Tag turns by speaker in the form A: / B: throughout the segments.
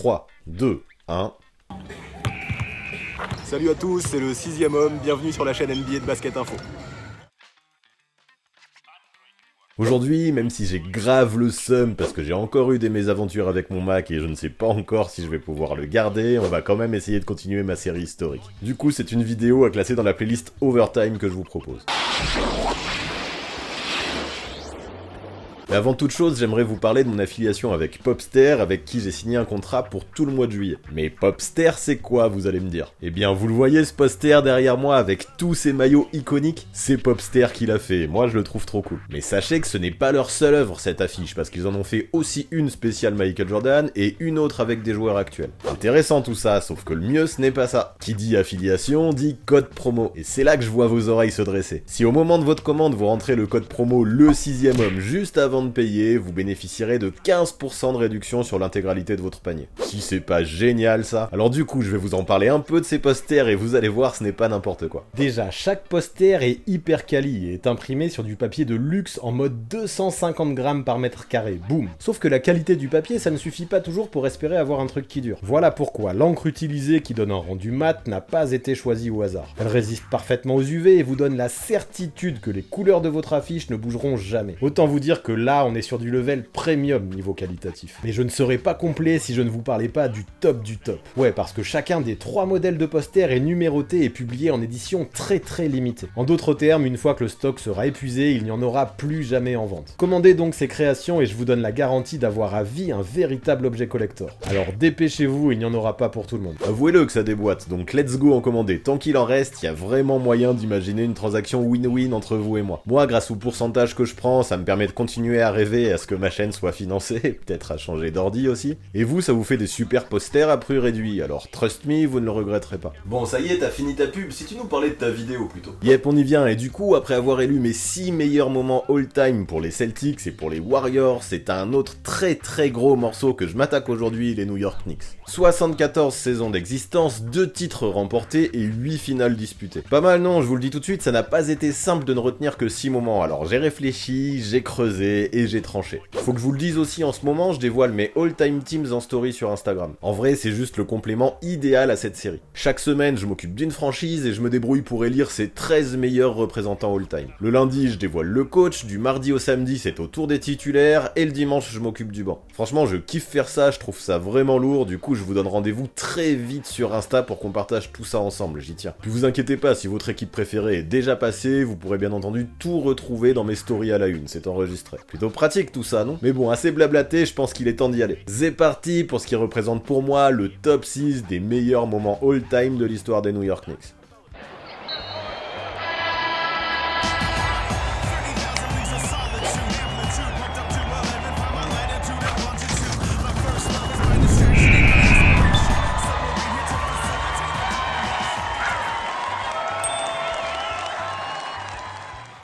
A: 3, 2, 1...
B: Salut à tous, c'est le 6ème homme, bienvenue sur la chaîne NBA de Basket Info.
A: Aujourd'hui, même si j'ai grave le seum parce que j'ai encore eu des mésaventures avec mon Mac et je ne sais pas encore si je vais pouvoir le garder, on va quand même essayer de continuer ma série historique. Du coup, c'est une vidéo à classer dans la playlist Overtime que je vous propose. Mais avant toute chose, j'aimerais vous parler de mon affiliation avec Popster, avec qui j'ai signé un contrat pour tout le mois de juillet. Mais Popster, c'est quoi, vous allez me dire? Eh bien, vous le voyez, ce poster derrière moi, avec tous ces maillots iconiques, c'est Popster qui l'a fait, moi je le trouve trop cool. Mais sachez que ce n'est pas leur seule œuvre, cette affiche, parce qu'ils en ont fait aussi une spéciale Michael Jordan, et une autre avec des joueurs actuels. Intéressant tout ça, sauf que le mieux, ce n'est pas ça. Qui dit affiliation, dit code promo. Et c'est là que je vois vos oreilles se dresser. Si au moment de votre commande, vous rentrez le code promo le 6ème homme juste avant de payer, vous bénéficierez de 15% de réduction sur l'intégralité de votre panier. Si c'est pas génial ça. Alors du coup, je vais vous en parler un peu de ces posters et vous allez voir, ce n'est pas n'importe quoi.
C: Déjà, chaque poster est hyper quali et est imprimé sur du papier de luxe en mode 250 grammes par mètre carré, boum. Sauf que la qualité du papier, ça ne suffit pas toujours pour espérer avoir un truc qui dure. Voilà pourquoi l'encre utilisée qui donne un rendu mat n'a pas été choisie au hasard. Elle résiste parfaitement aux UV et vous donne la certitude que les couleurs de votre affiche ne bougeront jamais. Autant vous dire que là, on est sur du level premium niveau qualitatif. Mais je ne serais pas complet si je ne vous parlais pas du top du top. Ouais, parce que chacun des 3 modèles de posters est numéroté et publié en édition très limitée. En d'autres termes, une fois que le stock sera épuisé, il n'y en aura plus jamais en vente. Commandez donc ces créations et je vous donne la garantie d'avoir à vie un véritable objet collector. Alors dépêchez-vous, il n'y en aura pas pour tout le monde.
A: Avouez-le que ça déboîte, donc let's go en commander. Tant qu'il en reste, il y a vraiment moyen d'imaginer une transaction win-win entre vous et moi. Moi, grâce au pourcentage que je prends, ça me permet de continuer à rêver à ce que ma chaîne soit financée, peut-être à changer d'ordi aussi. Et vous, ça vous fait des super posters à prix réduit, alors trust me, vous ne le regretterez pas.
B: Bon, ça y est, t'as fini ta pub, si tu nous parlais de ta vidéo plutôt.
A: Yep, on y vient, et du coup, après avoir élu mes 6 meilleurs moments all-time pour les Celtics et pour les Warriors, c'est un autre très gros morceau que je m'attaque aujourd'hui, les New York Knicks. 74 saisons d'existence, 2 titres remportés et 8 finales disputées. Pas mal non, je vous le dis tout de suite, ça n'a pas été simple de ne retenir que 6 moments, alors j'ai réfléchi, j'ai creusé et j'ai tranché. Faut que je vous le dise aussi, en ce moment, je dévoile mes all-time teams en story sur Instagram. En vrai, c'est juste le complément idéal à cette série. Chaque semaine, je m'occupe d'une franchise et je me débrouille pour élire ses 13 meilleurs représentants all-time. Le lundi, je dévoile le coach, du mardi au samedi, c'est au tour des titulaires, et le dimanche, je m'occupe du banc. Franchement, je kiffe faire ça, je trouve ça vraiment lourd, du coup, je vous donne rendez-vous très vite sur Insta pour qu'on partage tout ça ensemble, j'y tiens. Puis vous inquiétez pas, si votre équipe préférée est déjà passée, vous pourrez bien entendu tout retrouver dans mes stories à la une, c'est enregistré. Plutôt pratique tout ça, non? Mais bon, assez blablaté, je pense qu'il est temps d'y aller. C'est parti pour ce qui représente pour moi le top 6 des meilleurs moments all-time de l'histoire des New York Knicks.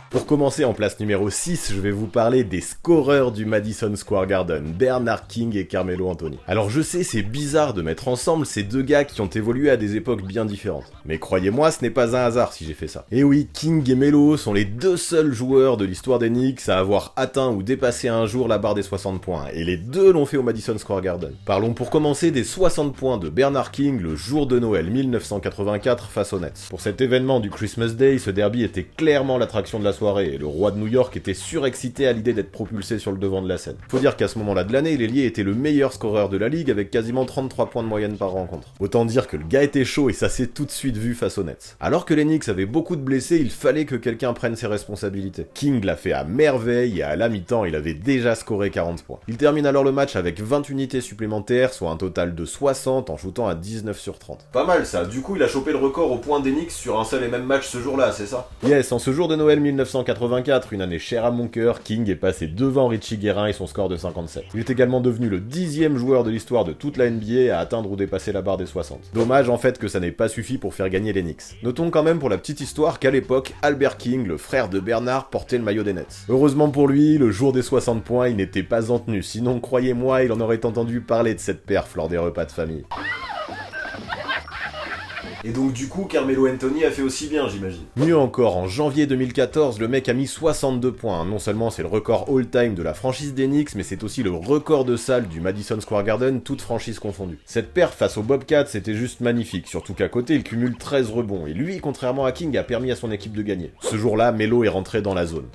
A: Pour commencer en place numéro 6, je vais vous parler des scoreurs du Madison Square Garden, Bernard King et Carmelo Anthony. Alors je sais, c'est bizarre de mettre ensemble ces deux gars qui ont évolué à des époques bien différentes. Mais croyez-moi, ce n'est pas un hasard si j'ai fait ça. Et oui, King et Melo sont les 2 seuls joueurs de l'histoire des Knicks à avoir atteint ou dépassé un jour la barre des 60 points, et les deux l'ont fait au Madison Square Garden. Parlons pour commencer des 60 points de Bernard King le jour de Noël 1984 face aux Nets. Pour cet événement du Christmas Day, ce derby était clairement l'attraction de la soirée, et le roi de New York était surexcité à l'idée d'être propulsé sur le devant de la scène. Faut dire qu'à ce moment-là de l'année, l'ailier était le meilleur scoreur de la ligue avec quasiment 33 points de moyenne par rencontre. Autant dire que le gars était chaud et ça s'est tout de suite vu face aux Nets. Alors que les Knicks avaient beaucoup de blessés, il fallait que quelqu'un prenne ses responsabilités. King l'a fait à merveille et à la mi-temps, il avait déjà scoré 40 points. Il termine alors le match avec 20 unités supplémentaires, soit un total de 60 en shootant à 19 sur 30.
B: Pas mal ça, du coup il a chopé le record au point des Knicks sur un seul et même match ce jour-là, c'est ça?
A: Yes, en ce jour de Noël 1984, une année chère à mon cœur, King est passé devant Richie Guérin et son score de 57. Il est également devenu le 10e joueur de l'histoire de toute la NBA à atteindre ou dépasser la barre des 60. Dommage en fait que ça n'ait pas suffi pour faire gagner les Knicks. Notons quand même pour la petite histoire qu'à l'époque, Albert King, le frère de Bernard, portait le maillot des Nets. Heureusement pour lui, le jour des 60 points, il n'était pas en tenue, sinon croyez-moi, il en aurait entendu parler de cette perf lors des repas de famille.
B: Et donc du coup, Carmelo Anthony a fait aussi bien, j'imagine.
A: Mieux encore, en janvier 2014, le mec a mis 62 points. Non seulement c'est le record all-time de la franchise des Knicks, mais c'est aussi le record de salle du Madison Square Garden, toutes franchises confondues. Cette perf face aux Bobcats, c'était juste magnifique, surtout qu'à côté, il cumule 13 rebonds, et lui, contrairement à King, a permis à son équipe de gagner. Ce jour-là, Melo est rentré dans la zone.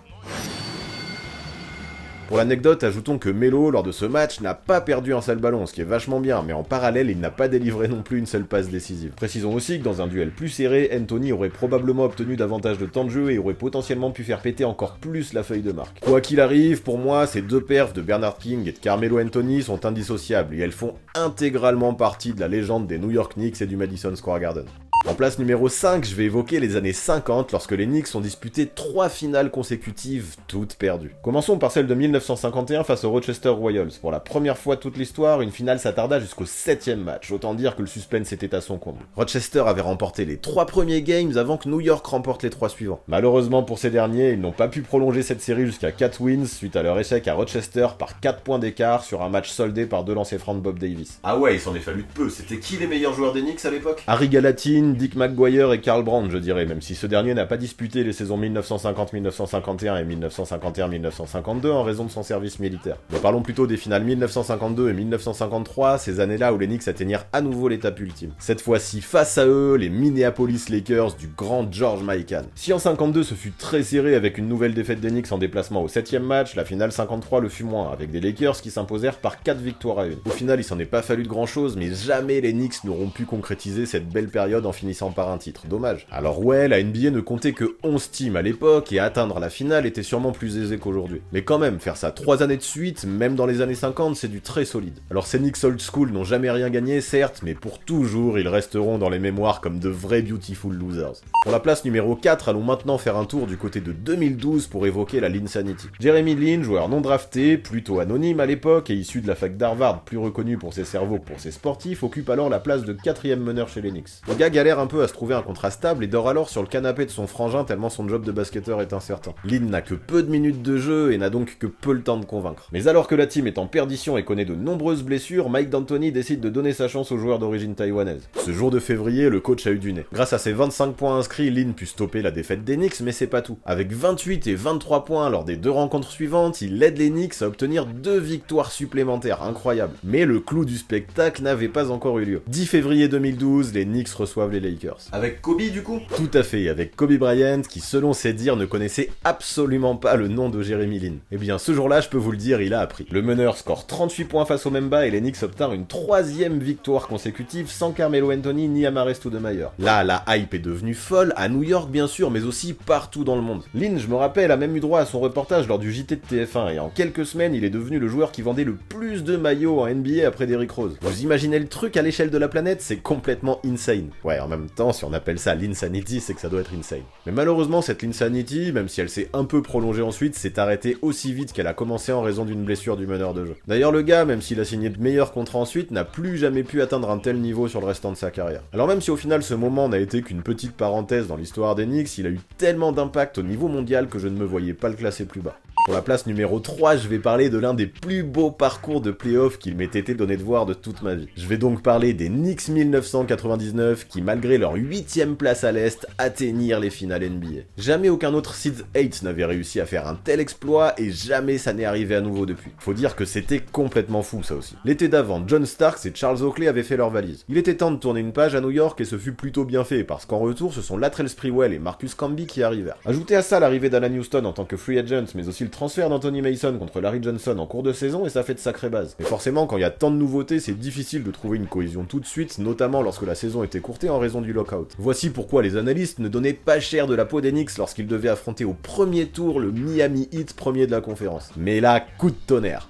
A: Pour l'anecdote, ajoutons que Melo, lors de ce match, n'a pas perdu un seul ballon, ce qui est vachement bien, mais en parallèle, il n'a pas délivré non plus une seule passe décisive. Précisons aussi que dans un duel plus serré, Anthony aurait probablement obtenu davantage de temps de jeu et aurait potentiellement pu faire péter encore plus la feuille de marque. Quoi qu'il arrive, pour moi, ces deux perfs de Bernard King et de Carmelo Anthony sont indissociables, et elles font intégralement partie de la légende des New York Knicks et du Madison Square Garden. En place numéro 5, je vais évoquer les années 50 lorsque les Knicks ont disputé 3 finales consécutives, toutes perdues. Commençons par celle de 1951 face aux Rochester Royals. Pour la première fois de toute l'histoire, une finale s'attarda jusqu'au 7ème match, autant dire que le suspense était à son comble. Rochester avait remporté les 3 premiers games avant que New York remporte les 3 suivants. Malheureusement pour ces derniers, ils n'ont pas pu prolonger cette série jusqu'à 4 wins suite à leur échec à Rochester par 4 points d'écart sur un match soldé par 2 lancers francs de Bob Davis.
B: Ah ouais, il s'en est fallu de peu. C'était qui les meilleurs joueurs des Knicks à l'époque?
A: Harry Gallatin, Dick McGuire et Karl Brand, je dirais, même si ce dernier n'a pas disputé les saisons 1950-1951 et 1951-1952 en raison de son service militaire. Mais parlons plutôt des finales 1952 et 1953, ces années-là où les Knicks atteignirent à nouveau l'étape ultime. Cette fois-ci, face à eux, les Minneapolis Lakers du grand George Mikan. Si en 52 ce fut très serré avec une nouvelle défaite des Knicks en déplacement au 7ème match, la finale 53 le fut moins, avec des Lakers qui s'imposèrent par 4 victoires à 1. Au final, il s'en est pas fallu de grand-chose, mais jamais les Knicks n'auront pu concrétiser cette belle période en finissant par un titre, dommage. Alors ouais, la NBA ne comptait que 11 teams à l'époque, et atteindre la finale était sûrement plus aisé qu'aujourd'hui. Mais quand même, faire ça 3 années de suite, même dans les années 50, c'est du très solide. Alors ces Knicks old school n'ont jamais rien gagné, certes, mais pour toujours, ils resteront dans les mémoires comme de vrais beautiful losers. Pour la place numéro 4, allons maintenant faire un tour du côté de 2012 pour évoquer la Linsanity. Jeremy Lin, joueur non drafté, plutôt anonyme à l'époque, et issu de la fac d'Harvard, plus reconnu pour ses cerveaux que pour ses sportifs, occupe alors la place de 4ème meneur chez les Knicks. Le gars galère un peu à se trouver un contrat stable et dort alors sur le canapé de son frangin tellement son job de basketteur est incertain. Lin n'a que peu de minutes de jeu et n'a donc que peu le temps de convaincre. Mais alors que la team est en perdition et connaît de nombreuses blessures, Mike D'Antoni décide de donner sa chance au joueur d'origine taïwanaise. Ce jour de février, le coach a eu du nez. Grâce à ses 25 points inscrits, Lin put stopper la défaite des Knicks, mais c'est pas tout. Avec 28 et 23 points lors des 2 rencontres suivantes, il aide les Knicks à obtenir 2 victoires supplémentaires, incroyables. Mais le clou du spectacle n'avait pas encore eu lieu. 10 février 2012, les Knicks reçoivent les Lakers.
B: Avec Kobe du coup?
A: Tout à fait, avec Kobe Bryant, qui selon ses dires ne connaissait absolument pas le nom de Jeremy Lin. Eh bien ce jour-là, je peux vous le dire, il a appris. Le meneur score 38 points face au Memba et les Knicks obtinrent une 3ème victoire consécutive sans Carmelo Anthony ni Amar'e Stoudemire. Là, la hype est devenue folle, à New York bien sûr, mais aussi partout dans le monde. Lin, je me rappelle, a même eu droit à son reportage lors du JT de TF1, et en quelques semaines, il est devenu le joueur qui vendait le plus de maillots en NBA après Derrick Rose. Vous imaginez le truc à l'échelle de la planète? C'est complètement insane. Ouais, en même temps, si on appelle ça l'insanity, c'est que ça doit être insane. Mais malheureusement, cette insanity, même si elle s'est un peu prolongée ensuite, s'est arrêtée aussi vite qu'elle a commencé en raison d'une blessure du meneur de jeu. D'ailleurs, le gars, même s'il a signé de meilleurs contrats ensuite, n'a plus jamais pu atteindre un tel niveau sur le restant de sa carrière. Alors même si au final ce moment n'a été qu'une petite parenthèse dans l'histoire des Knicks, il a eu tellement d'impact au niveau mondial que je ne me voyais pas le classer plus bas. Pour la place numéro 3, je vais parler de l'un des plus beaux parcours de playoff qu'il m'ait été donné de voir de toute ma vie. Je vais donc parler des Knicks 1999 qui, malgré leur 8ème place à l'Est, atteignirent les finales NBA. Jamais aucun autre seed 8 n'avait réussi à faire un tel exploit et jamais ça n'est arrivé à nouveau depuis. Faut dire que c'était complètement fou ça aussi. L'été d'avant, John Starks et Charles Oakley avaient fait leur valise. Il était temps de tourner une page à New York et ce fut plutôt bien fait parce qu'en retour, ce sont Latrell Sprewell et Marcus Camby qui arrivèrent. Ajoutez à ça l'arrivée d'Alan Houston en tant que free agent, mais aussi le transfert d'Anthony Mason contre Larry Johnson en cours de saison et ça fait de sacrées bases. Mais forcément, quand il y a tant de nouveautés, c'est difficile de trouver une cohésion tout de suite, notamment lorsque la saison était courtée en raison du lockout. Voici pourquoi les analystes ne donnaient pas cher de la peau des Knicks lorsqu'ils devaient affronter au premier tour le Miami Heat, premier de la conférence. Mais là, coup de tonnerre.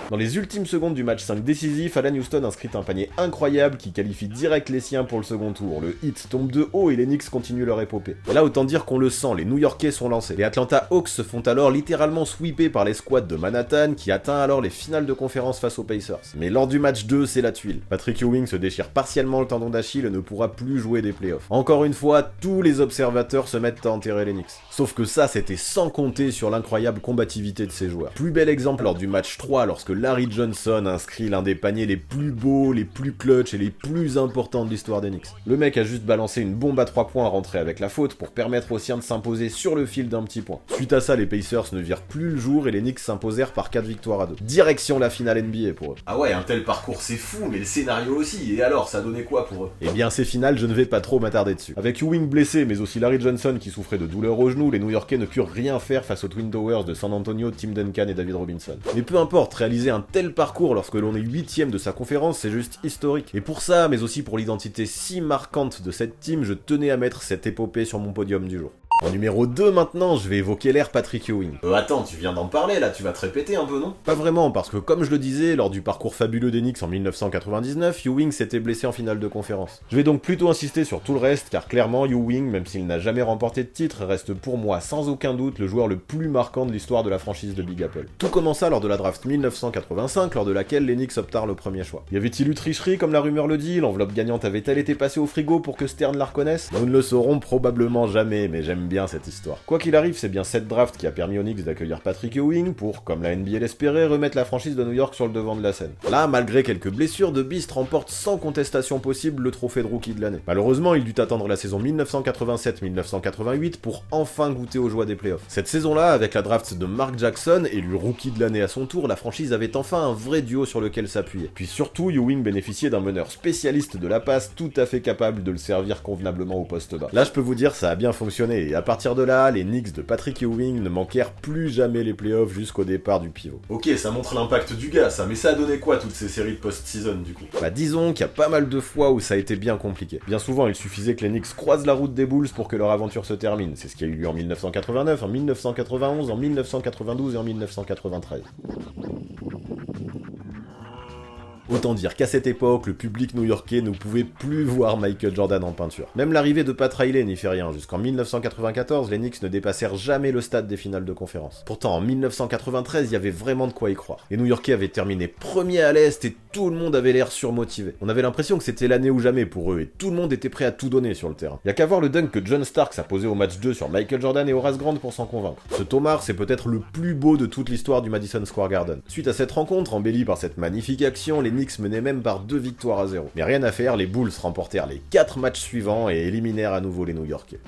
A: Dans les ultimes secondes du match 5 décisif, Alan Houston inscrit un panier incroyable qui qualifie direct les siens pour le second tour. Le Heat tombe de haut et les Knicks continuent leur épopée. Et là, autant dire qu'on le sent, les New-Yorkais sont lancés. Les Atlanta Hawks se font alors littéralement sweeper par les squads de Manhattan qui atteint alors les finales de conférence face aux Pacers. Mais lors du match 2, c'est la tuile. Patrick Ewing se déchire partiellement le tendon d'Achille et ne pourra plus jouer des playoffs. Encore une fois, tous les observateurs se mettent à enterrer les Knicks. Sauf que ça, c'était sans compter sur l'incroyable combativité de ces joueurs. Plus bel exemple lors du match 3 lorsque Larry Johnson inscrit l'un des paniers les plus beaux, les plus clutch et les plus importants de l'histoire des Knicks. Le mec a juste balancé une bombe à 3 points rentrée avec la faute pour permettre aux siens de s'imposer sur le fil d'un petit point. Suite à ça, les Pacers ne virent plus le jour et les Knicks s'imposèrent par 4 victoires à 2. Direction la finale NBA pour eux.
B: Ah ouais, un tel parcours c'est fou, mais le scénario aussi, et alors, ça donnait quoi pour eux?
A: Eh bien ces finales, je ne vais pas trop m'attarder dessus. Avec Ewing blessé, mais aussi Larry Johnson qui souffrait de douleurs au genou, les New-Yorkais ne purent rien faire face aux Twin Towers de San Antonio, Tim Duncan et David Robinson. Mais peu importe, réaliser un tel parcours lorsque l'on est 8ème de sa conférence, c'est juste historique. Et pour ça, mais aussi pour l'identité si marquante de cette team, je tenais à mettre cette épopée sur mon podium du jour. En numéro 2 maintenant, je vais évoquer l'ère Patrick Ewing.
B: Attends, tu viens d'en parler là, tu vas te répéter un peu, non?
A: Pas vraiment, parce que comme je le disais, lors du parcours fabuleux des Knicks en 1999, Ewing s'était blessé en finale de conférence. Je vais donc plutôt insister sur tout le reste, car clairement Ewing, même s'il n'a jamais remporté de titre, reste pour moi sans aucun doute le joueur le plus marquant de l'histoire de la franchise de Big Apple. Tout commença lors de la draft 1985, lors de laquelle les Knicks optèrent le premier choix. Y avait-il eu tricherie comme la rumeur le dit? L'enveloppe gagnante avait-elle été passée au frigo pour que Stern la reconnaisse? Nous ne le saurons probablement jamais, mais j'aime bien cette histoire. Quoi qu'il arrive, c'est bien cette draft qui a permis aux Knicks d'accueillir Patrick Ewing pour, comme la NBA l'espérait, remettre la franchise de New York sur le devant de la scène. Là, malgré quelques blessures, De Beast remporte sans contestation possible le trophée de rookie de l'année. Malheureusement, il dut attendre la saison 1987-1988 pour enfin goûter aux joies des playoffs. Cette saison-là, avec la draft de Mark Jackson, élu rookie de l'année à son tour, la franchise avait enfin un vrai duo sur lequel s'appuyer. Puis surtout, Ewing bénéficiait d'un meneur spécialiste de la passe tout à fait capable de le servir convenablement au poste bas. Là, je peux vous dire, ça a bien fonctionné, et à partir de là, les Knicks de Patrick Ewing ne manquèrent plus jamais les playoffs jusqu'au départ du pivot.
B: Ok, ça montre l'impact du gars, ça, mais ça a donné quoi toutes ces séries de post-season du coup?
A: Bah disons qu'il y a pas mal de fois où ça a été bien compliqué. Bien souvent, il suffisait que les Knicks croisent la route des Bulls pour que leur aventure se termine. C'est ce qui a eu lieu en 1989, en 1991, en 1992 et en 1993. Autant dire qu'à cette époque, le public new-yorkais ne pouvait plus voir Michael Jordan en peinture. Même l'arrivée de Pat Riley n'y fait rien. Jusqu'en 1994, les Knicks ne dépassèrent jamais le stade des finales de conférence. Pourtant, en 1993, il y avait vraiment de quoi y croire. Les New-Yorkais avaient terminé premier à l'Est et tout le monde avait l'air surmotivé. On avait l'impression que c'était l'année ou jamais pour eux et tout le monde était prêt à tout donner sur le terrain. Y a qu'à voir le dunk que John Starks a posé au match 2 sur Michael Jordan et Horace Grant pour s'en convaincre. Ce Tomar, c'est peut-être le plus beau de toute l'histoire du Madison Square Garden. Suite à cette rencontre, embellie par cette magnifique action, les Knicks menaient même par 2 victoires à 0. Mais rien à faire, les Bulls remportèrent les 4 matchs suivants et éliminèrent à nouveau les New-Yorkais.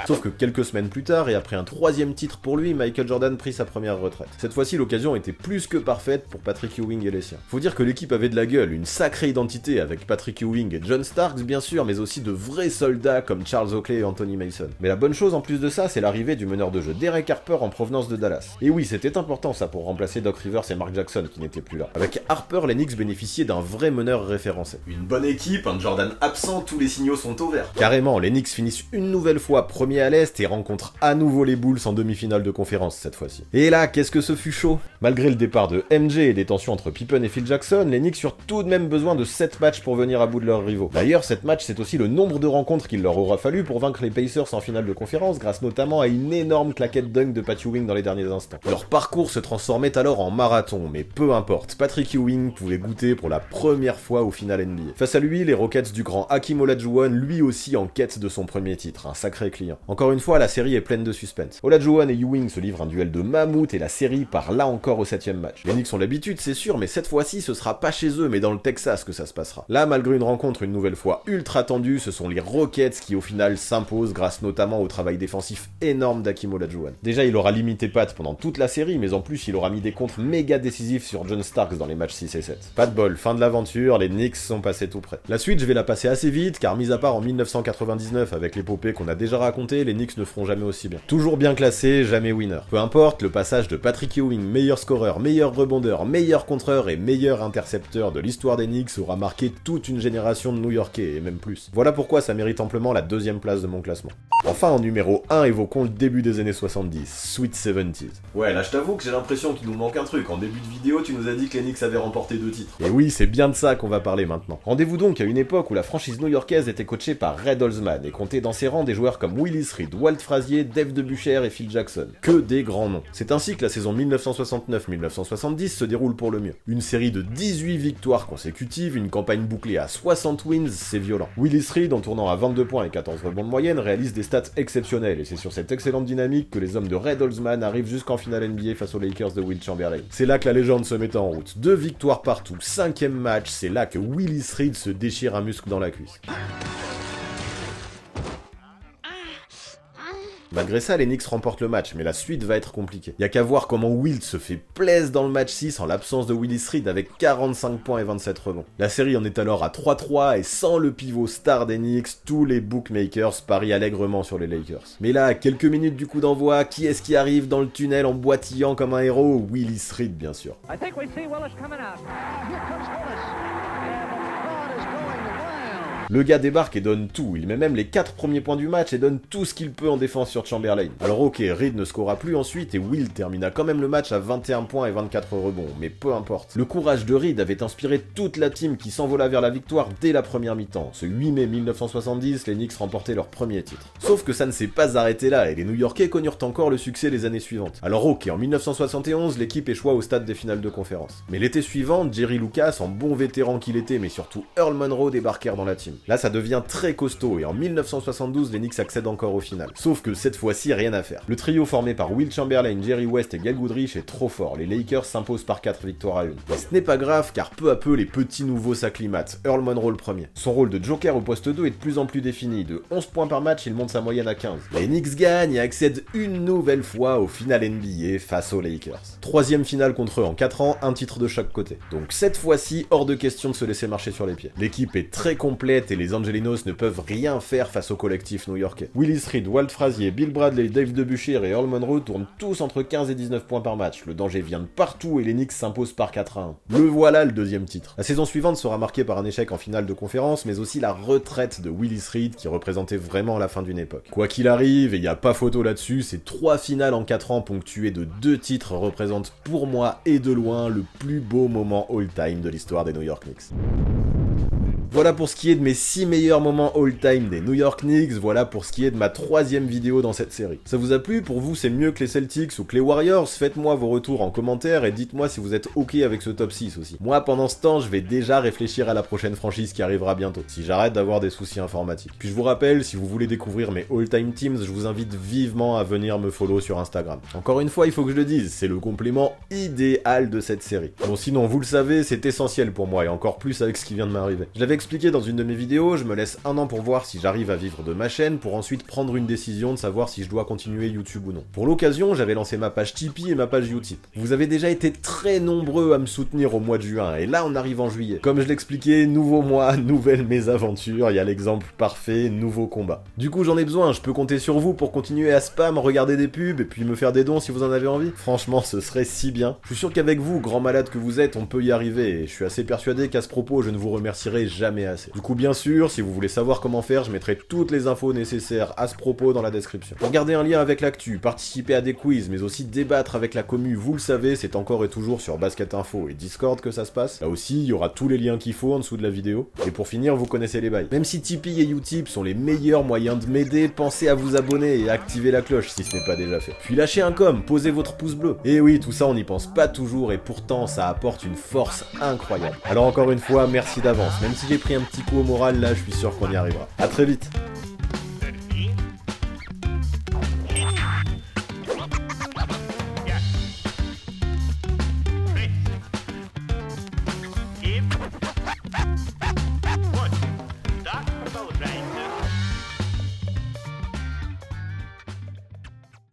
A: Sauf que quelques semaines plus tard, et après un 3e titre pour lui, Michael Jordan prit sa première retraite. Cette fois-ci, l'occasion était plus que parfaite pour Patrick Ewing et les siens. Faut dire que l'équipe avait de la gueule, une sacrée identité avec Patrick Ewing et John Starks bien sûr, mais aussi de vrais soldats comme Charles Oakley et Anthony Mason. Mais la bonne chose en plus de ça, c'est l'arrivée du meneur de jeu Derek Harper en provenance de Dallas. Et oui, c'était important ça pour remplacer Doc Rivers et Mark Jackson qui n'étaient plus là. Avec Harper, les Knicks bénéficiaient d'un vrai meneur référencé.
B: Une bonne équipe, un Jordan absent, tous les signaux sont au vert.
A: Carrément, les Knicks finissent une nouvelle fois premier à l'Est et rencontrent à nouveau les Bulls en demi-finale de conférence cette fois-ci. Et là, qu'est-ce que ce fut chaud! Malgré le départ de MJ et des tensions entre Pippen et Phil Jackson, les Knicks eurent tout de même besoin de 7 matchs pour venir à bout de leurs rivaux. D'ailleurs, 7 matchs, c'est aussi le nombre de rencontres qu'il leur aura fallu pour vaincre les Pacers en finale de conférence, grâce notamment à une énorme claquette dunk de Pat Ewing dans les derniers instants. Leur parcours se transformait alors en marathon, mais peu importe, Patrick Ewing pouvait goûter pour la première fois au final NBA. Face à lui, les Rockets du grand Hakeem Olajuwon, lui aussi en quête de son premier titre, un sacré client. Encore une fois, la série est pleine de suspense. Olajuwon et Ewing se livrent un duel de mammouth et la série part là encore au 7e match. Les Knicks ont l'habitude, c'est sûr, mais cette fois-ci, ce sera pas chez eux, mais dans le Texas que ça se passera. Là, malgré une rencontre une nouvelle fois ultra tendue, ce sont les Rockets qui au final s'imposent grâce notamment au travail défensif énorme d'Hakeem Olajuwon. Déjà, il aura limité Pat pendant toute la série, mais en plus, il aura mis des contres méga décisifs sur John Starks dans les matchs 6 et 7. Pas de bol, fin de l'aventure, les Knicks sont passés tout près. La suite, je vais la passer assez vite, car mis à part en 1999 avec l'épopée qu'on a déjà racontée, les Knicks ne feront jamais aussi bien. Toujours bien classé, jamais winner. Peu importe, le passage de Patrick Ewing, meilleur scoreur, meilleur rebondeur, meilleur contreur et meilleur intercepteur de l'histoire des Knicks aura marqué toute une génération de New-Yorkais, et même plus. Voilà pourquoi ça mérite amplement la 2e place de mon classement. Enfin, en numéro 1, évoquons le début des années 70, Sweet 70s.
B: Ouais, là je t'avoue que j'ai l'impression qu'il nous manque un truc. En début de vidéo, tu nous as dit que les Knicks avaient remporté 2 titres.
A: Et oui, c'est bien de ça qu'on va parler maintenant. Rendez-vous donc à une époque où la franchise new-yorkaise était coachée par Red Holzman et comptait dans ses rangs des joueurs comme Willie Willis Reed, Walt Frazier, Dave DeBusschere et Phil Jackson. Que des grands noms. C'est ainsi que la saison 1969-1970 se déroule pour le mieux. Une série de 18 victoires consécutives, une campagne bouclée à 60 wins, c'est violent. Willis Reed, en tournant à 22 points et 14 rebonds de moyenne, réalise des stats exceptionnelles et c'est sur cette excellente dynamique que les hommes de Red Holzman arrivent jusqu'en finale NBA face aux Lakers de Wilt Chamberlain. C'est là que la légende se met en route. 2 victoires partout, 5e match, c'est là que Willis Reed se déchire un muscle dans la cuisse. Malgré ça, les Knicks remportent le match, mais la suite va être compliquée. Y a qu'à voir comment Wilt se fait plaise dans le match 6 en l'absence de Willis Reed avec 45 points et 27 rebonds. La série en est alors à 3-3 et sans le pivot star des Knicks, tous les bookmakers parient allègrement sur les Lakers. Mais là, à quelques minutes du coup d'envoi, qui est-ce qui arrive dans le tunnel en boitillant comme un héros? Willis Reed, bien sûr. Le gars débarque et donne tout, il met même les 4 premiers points du match et donne tout ce qu'il peut en défense sur Chamberlain. Alors ok, Reed ne scora plus ensuite et Will termina quand même le match à 21 points et 24 rebonds, mais peu importe. Le courage de Reed avait inspiré toute la team qui s'envola vers la victoire dès la première mi-temps. Ce 8 mai 1970, les Knicks remportaient leur premier titre. Sauf que ça ne s'est pas arrêté là et les New-Yorkais connurent encore le succès les années suivantes. Alors ok, en 1971, l'équipe échoua au stade des finales de conférence. Mais l'été suivant, Jerry Lucas, en bon vétéran qu'il était, mais surtout Earl Monroe débarquèrent dans la team. Là, ça devient très costaud et en 1972, les Knicks accèdent encore au final. Sauf que cette fois-ci, rien à faire. Le trio formé par Wilt Chamberlain, Jerry West et Gail Goodrich est trop fort. Les Lakers s'imposent par 4 victoires à 1. Mais ce n'est pas grave car peu à peu, les petits nouveaux s'acclimatent. Earl Monroe le premier. Son rôle de joker au poste 2 est de plus en plus défini. De 11 points par match, il monte sa moyenne à 15. Les Knicks gagnent et accèdent une nouvelle fois au final NBA face aux Lakers. 3e finale contre eux en 4 ans, un titre de chaque côté. Donc cette fois-ci, hors de question de se laisser marcher sur les pieds. L'équipe est très complète et les Angelinos ne peuvent rien faire face au collectif new-yorkais. Willis Reed, Walt Frazier, Bill Bradley, Dave DeBusschere et Earl Monroe tournent tous entre 15 et 19 points par match. Le danger vient de partout et les Knicks s'imposent par 4-1. Le voilà le deuxième titre. La saison suivante sera marquée par un échec en finale de conférence, mais aussi la retraite de Willis Reed qui représentait vraiment la fin d'une époque. Quoi qu'il arrive, et y a pas photo là-dessus, ces 3 finales en 4 ans ponctuées de 2 titres représentent pour moi et de loin le plus beau moment all-time de l'histoire des New York Knicks. Voilà pour ce qui est de mes 6 meilleurs moments all-time des New York Knicks, voilà pour ce qui est de ma 3e vidéo dans cette série. Ça vous a plu? Pour vous c'est mieux que les Celtics ou que les Warriors? Faites-moi vos retours en commentaire et dites-moi si vous êtes ok avec ce top 6 aussi. Moi pendant ce temps je vais déjà réfléchir à la prochaine franchise qui arrivera bientôt, si j'arrête d'avoir des soucis informatiques. Puis je vous rappelle, si vous voulez découvrir mes all-time teams, je vous invite vivement à venir me follow sur Instagram. Encore une fois il faut que je le dise, c'est le complément idéal de cette série. Bon sinon vous le savez, c'est essentiel pour moi et encore plus avec ce qui vient de m'arriver. Je l'avais expliqué dans une de mes vidéos, je me laisse 1 an pour voir si j'arrive à vivre de ma chaîne pour ensuite prendre une décision de savoir si je dois continuer YouTube ou non. Pour l'occasion, j'avais lancé ma page Tipeee et ma page Utip. Vous avez déjà été très nombreux à me soutenir au mois de juin et là on arrive en juillet. Comme je l'expliquais, nouveau mois, nouvelle mésaventures, il y a l'exemple parfait, nouveau combat. Du coup j'en ai besoin, je peux compter sur vous pour continuer à spam, regarder des pubs et puis me faire des dons si vous en avez envie. Franchement ce serait si bien. Je suis sûr qu'avec vous, grand malade que vous êtes, on peut y arriver et je suis assez persuadé qu'à ce propos je ne vous remercierai jamais assez. Du coup bien sûr, si vous voulez savoir comment faire, je mettrai toutes les infos nécessaires à ce propos dans la description. Pour garder un lien avec l'actu, participer à des quiz, mais aussi débattre avec la commu, vous le savez, c'est encore et toujours sur Basket Info et Discord que ça se passe. Là aussi, il y aura tous les liens qu'il faut en dessous de la vidéo. Et pour finir, vous connaissez les bails. Même si Tipeee et Utip sont les meilleurs moyens de m'aider, pensez à vous abonner et à activer la cloche si ce n'est pas déjà fait. Puis lâchez un com, posez votre pouce bleu. Et oui, tout ça on n'y pense pas toujours et pourtant ça apporte une force incroyable. Alors encore une fois, merci d'avance. Même si j'ai pris un petit coup au moral, là je suis sûr qu'on y arrivera. A très vite.